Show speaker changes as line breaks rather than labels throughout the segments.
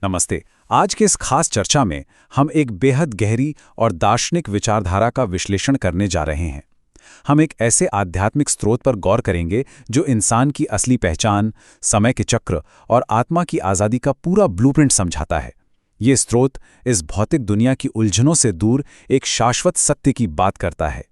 नमस्ते। आज के इस खास चर्चा में हम एक बेहद गहरी और दार्शनिक विचारधारा का विश्लेषण करने जा रहे हैं। हम एक ऐसे आध्यात्मिक स्रोत पर गौर करेंगे जो इंसान की असली पहचान, समय के चक्र और आत्मा की आज़ादी का पूरा ब्लूप्रिंट समझाता है। ये स्रोत इस भौतिक दुनिया की उलझनों से दूर एक शाश्वत सत्य की बात करता है।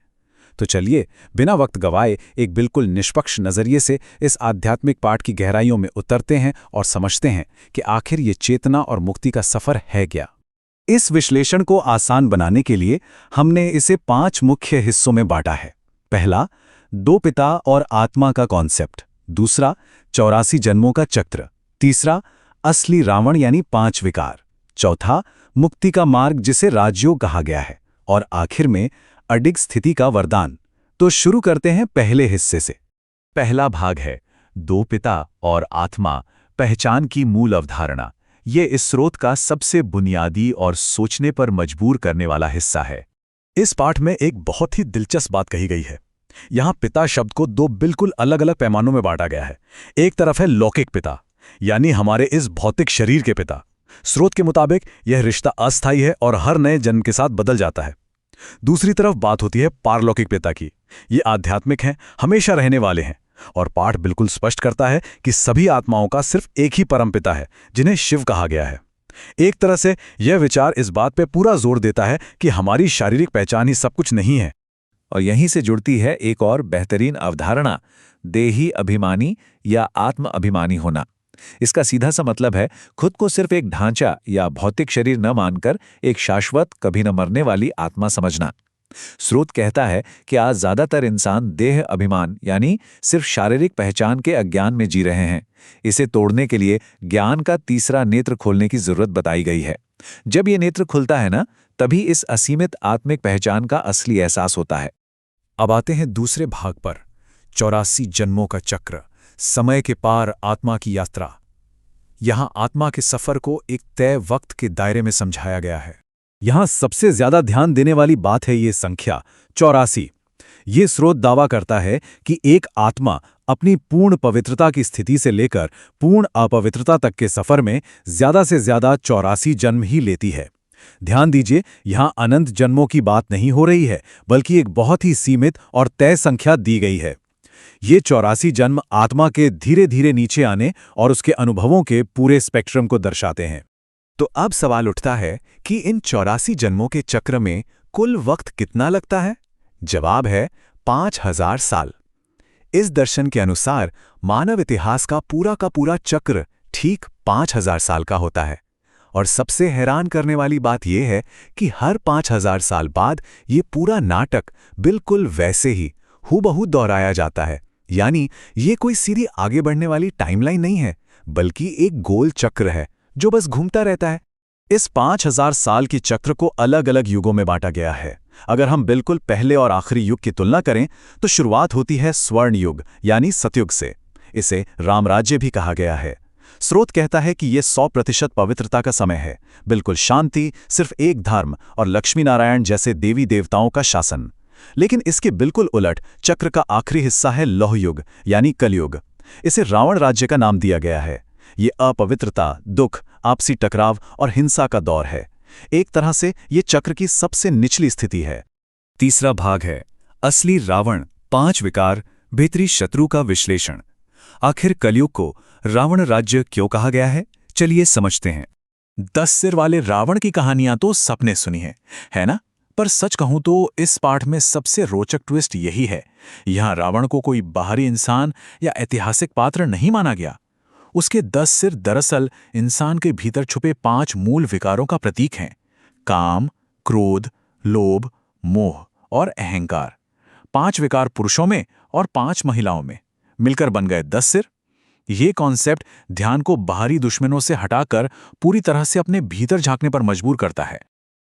तो चलिए, बिना वक्त गवाए एक बिल्कुल निष्पक्ष नज़रिए से इस आध्यात्मिक पाठ की गहराइयों में उतरते हैं और समझते हैं कि आखिर ये चेतना और मुक्ति का सफ़र है क्या। इस विश्लेषण को आसान बनाने के लिए हमने इसे 5 मुख्य हिस्सों में बांटा है। पहला, 2 पिता और आत्मा का कॉन्सेप्ट। दूसरा, 84 जन्मों का चक्र। तीसरा, असली रावण यानी 5 विकार। चौथा, मुक्ति का मार्ग जिसे राजयोग कहा गया है। और आखिर में अडिग स्थिति का वरदान। तो शुरू करते हैं पहले हिस्से से। पहला भाग है 2 पिता और आत्मा, पहचान की मूल अवधारणा। ये इस स्रोत का सबसे बुनियादी और सोचने पर मजबूर करने वाला हिस्सा है।
इस पाठ में एक बहुत ही दिलचस्प बात कही गई है। यहाँ पिता शब्द को 2 बिल्कुल अलग अलग पैमानों में बांटा गया है। एक तरफ है लौकिक पिता, यानी हमारे इस भौतिक शरीर के पिता। स्रोत के मुताबिक यह रिश्ता अस्थायी है और हर नए जन्म के साथ बदल जाता है। दूसरी तरफ बात होती है पारलौकिक पिता की। ये आध्यात्मिक हैं, हमेशा रहने वाले हैं। और पाठ बिल्कुल स्पष्ट करता है कि सभी आत्माओं का सिर्फ एक ही परम पिता है, जिन्हें शिव कहा गया है। एक तरह से यह विचार इस बात पे पूरा जोर देता है कि हमारी शारीरिक पहचान ही सब कुछ नहीं है।
और यहीं से जुड़ती है एक और बेहतरीन अवधारणा, देही अभिमानी या आत्म अभिमानी होना। इसका सीधा सा मतलब है खुद को सिर्फ एक ढांचा या भौतिक शरीर न मानकर एक शाश्वत, कभी न मरने वाली आत्मा समझना। स्रोत कहता है कि आज ज्यादातर इंसान देह अभिमान यानी सिर्फ शारीरिक पहचान के अज्ञान में जी रहे हैं। इसे तोड़ने के लिए ज्ञान का तीसरा नेत्र खोलने की जरूरत बताई गई है। जब ये नेत्र खुलता है ना, तभी इस असीमित आत्मिक पहचान का असली एहसास होता है।
अब आते हैं दूसरे भाग पर, 84 जन्मों का चक्र, समय के पार आत्मा की यात्रा। यहां आत्मा के सफर को एक तय वक्त के दायरे में समझाया गया है। यहां सबसे ज्यादा ध्यान देने वाली बात है ये संख्या 84। ये स्रोत दावा करता है कि एक आत्मा अपनी पूर्ण पवित्रता की स्थिति से लेकर पूर्ण अपवित्रता तक के सफर में ज्यादा से ज्यादा 84 जन्म ही लेती है। ध्यान दीजिए, यहां अनंत जन्मों की बात नहीं हो रही है, बल्कि एक बहुत ही सीमित और तय संख्या दी गई है। ये 84 जन्म आत्मा के धीरे धीरे नीचे आने और उसके अनुभवों के पूरे स्पेक्ट्रम को दर्शाते हैं। तो अब सवाल उठता है कि इन 84 जन्मों के चक्र में कुल वक्त कितना लगता है? जवाब है 5000 साल। इस दर्शन के अनुसार मानव इतिहास का पूरा चक्र ठीक 5000 साल का होता है। और सबसे हैरान करने वाली बात यह है कि हर 5000 साल बाद ये पूरा नाटक बिल्कुल वैसे ही हूबहू दोहराया जाता है। यानी ये कोई सीधी आगे बढ़ने वाली टाइमलाइन नहीं है, बल्कि एक गोल चक्र है जो बस घूमता रहता है। इस 5000 साल की चक्र को अलग अलग युगों में बांटा गया है। अगर हम बिल्कुल पहले और आखिरी युग की तुलना करें तो शुरुआत होती है स्वर्ण युग यानी सतयुग से। इसे रामराज्य भी कहा गया है। स्रोत कहता है कि यह 100% पवित्रता का समय है, बिल्कुल शांति, सिर्फ एक धर्म और लक्ष्मी नारायण जैसे देवी देवताओं का शासन। लेकिन इसके बिल्कुल उलट चक्र का आखिरी हिस्सा है लौह युग यानी कलयुग। इसे रावण राज्य का नाम दिया गया है। ये अपवित्रता, दुख, आपसी टकराव और हिंसा का दौर है। एक तरह से ये चक्र की सबसे निचली स्थिति है।
तीसरा भाग है असली रावण, 5 विकार, भीतरी शत्रु का विश्लेषण। आखिर कलयुग को रावण राज्य क्यों कहा गया है, चलिए समझते हैं।
10 सिर वाले रावण की कहानियां तो सबने सुनी है ना? पर सच कहूं तो इस पाठ में सबसे रोचक ट्विस्ट यही है। यहां रावण को कोई बाहरी इंसान या ऐतिहासिक पात्र नहीं माना गया। उसके 10 सिर दरअसल इंसान के भीतर छुपे 5 मूल विकारों का प्रतीक हैं: काम, क्रोध, लोभ, मोह और अहंकार। 5 विकार पुरुषों में और 5 महिलाओं में मिलकर बन गए 10 सिर। ये कॉन्सेप्ट ध्यान को बाहरी दुश्मनों से हटाकर पूरी तरह से अपने भीतर झांकने पर मजबूर करता है।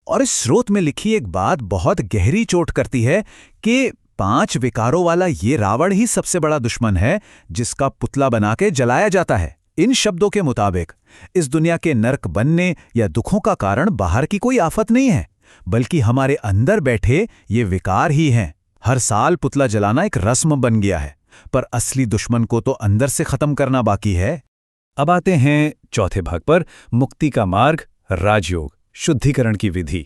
और इस स्रोत में लिखी एक बात बहुत गहरी चोट करती है कि 5 विकारों वाला ये रावण ही सबसे बड़ा दुश्मन है जिसका पुतला बना के जलाया जाता है। इन शब्दों के मुताबिक इस दुनिया के नरक बनने या दुखों का कारण बाहर की कोई आफत नहीं है, बल्कि हमारे अंदर बैठे ये विकार ही हैं। हर साल पुतला जलाना एक रस्म बन गया है, पर असली दुश्मन को तो अंदर से खत्म करना बाकी है। अब आते हैं चौथे भाग पर, मुक्ति का मार्ग, राजयोग, शुद्धिकरण की विधि।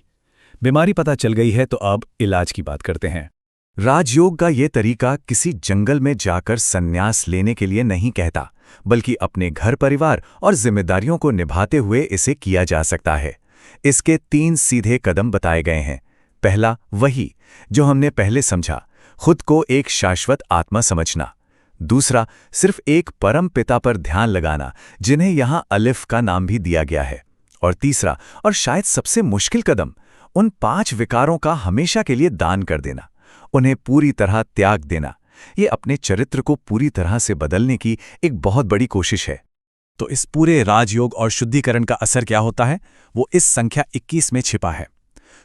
बीमारी पता चल गई है तो अब इलाज की बात करते हैं।
राजयोग का ये तरीका किसी जंगल में जाकर संन्यास लेने के लिए नहीं कहता, बल्कि अपने घर परिवार और जिम्मेदारियों को निभाते हुए इसे किया जा सकता है। इसके 3 सीधे कदम बताए गए हैं। पहला, वही जो हमने पहले समझा, खुद को एक शाश्वत आत्मा समझना। दूसरा, सिर्फ एक परम पिता पर ध्यान लगाना, जिन्हें यहां अलिफ का नाम भी दिया गया है। और तीसरा, और शायद सबसे मुश्किल कदम, उन 5 विकारों का हमेशा के लिए दान कर देना, उन्हें पूरी तरह त्याग देना। ये अपने चरित्र को पूरी तरह से बदलने की एक बहुत बड़ी कोशिश है।
तो इस पूरे राजयोग और शुद्धिकरण का असर क्या होता है, वो इस संख्या 21 में छिपा है।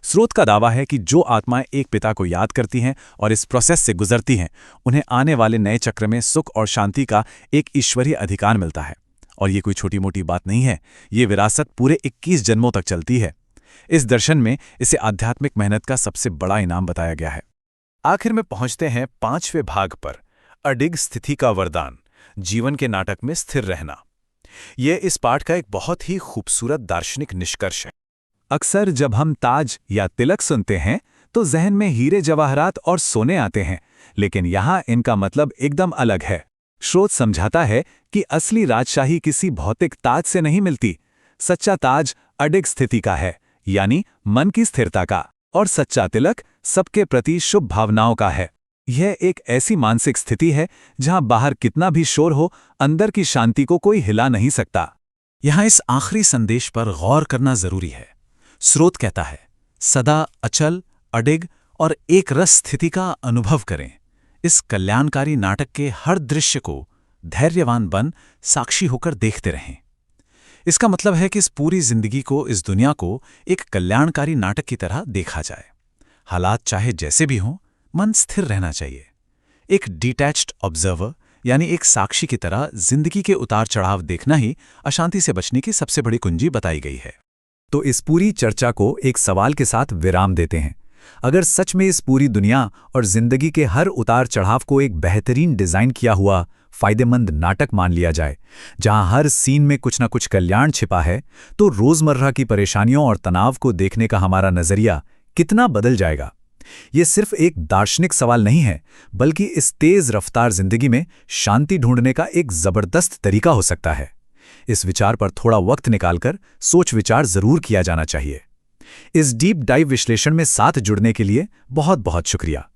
स्रोत का दावा है कि जो आत्माएं एक पिता को याद करती हैं और इस प्रोसेस से गुजरती हैं, उन्हें आने वाले नए चक्र में सुख और शांति का एक ईश्वरीय अधिकार मिलता है। और ये कोई छोटी मोटी बात नहीं है, ये विरासत पूरे 21 जन्मों तक चलती है। इस दर्शन में इसे आध्यात्मिक मेहनत का सबसे बड़ा इनाम बताया गया है। आखिर में पहुंचते हैं 5वें भाग पर, अडिग स्थिति का वरदान, जीवन के नाटक में स्थिर रहना। यह इस पाठ का एक बहुत ही खूबसूरत दार्शनिक निष्कर्ष है। अक्सर जब हम ताज या तिलक सुनते हैं तो जहन में हीरे जवाहरात और सोने आते हैं, लेकिन यहां इनका मतलब एकदम अलग है। स्रोत समझाता है कि असली राजशाही किसी भौतिक ताज से नहीं मिलती। सच्चा ताज अडिग स्थिति का है, यानी मन की स्थिरता का, और सच्चा तिलक सबके प्रति शुभ भावनाओं का है। यह एक ऐसी मानसिक स्थिति है जहां बाहर कितना भी शोर हो, अंदर की शांति को कोई हिला नहीं सकता। यहां इस आखिरी संदेश पर गौर करना जरूरी है। स्रोत कहता है, सदा अचल, अडिग और एक रस स्थिति का अनुभव करें। इस कल्याणकारी नाटक के हर दृश्य को धैर्यवान बन साक्षी होकर देखते रहें। इसका मतलब है कि इस पूरी जिंदगी को, इस दुनिया को एक कल्याणकारी नाटक की तरह देखा जाए। हालात चाहे जैसे भी हों, मन स्थिर रहना चाहिए। एक डिटैच्ड ऑब्जर्वर, यानी एक साक्षी की तरह जिंदगी के उतार चढ़ाव देखना ही अशांति से बचने की सबसे बड़ी कुंजी बताई गई है।
तो इस पूरी चर्चा को एक सवाल के साथ विराम देते हैं। अगर सच में इस पूरी दुनिया और जिंदगी के हर उतार चढ़ाव को एक बेहतरीन डिजाइन किया हुआ फायदेमंद नाटक मान लिया जाए, जहां हर सीन में कुछ न कुछ कल्याण छिपा है, तो रोजमर्रा की परेशानियों और तनाव को देखने का हमारा नजरिया कितना बदल जाएगा। ये सिर्फ एक दार्शनिक सवाल नहीं है, बल्कि इस तेज रफ्तार जिंदगी में शांति ढूंढने का एक जबरदस्त तरीका हो सकता है। इस विचार पर थोड़ा वक्त निकालकर सोच विचार जरूर किया जाना चाहिए। इस डीप डाइव विश्लेषण में साथ जुड़ने के लिए बहुत बहुत शुक्रिया।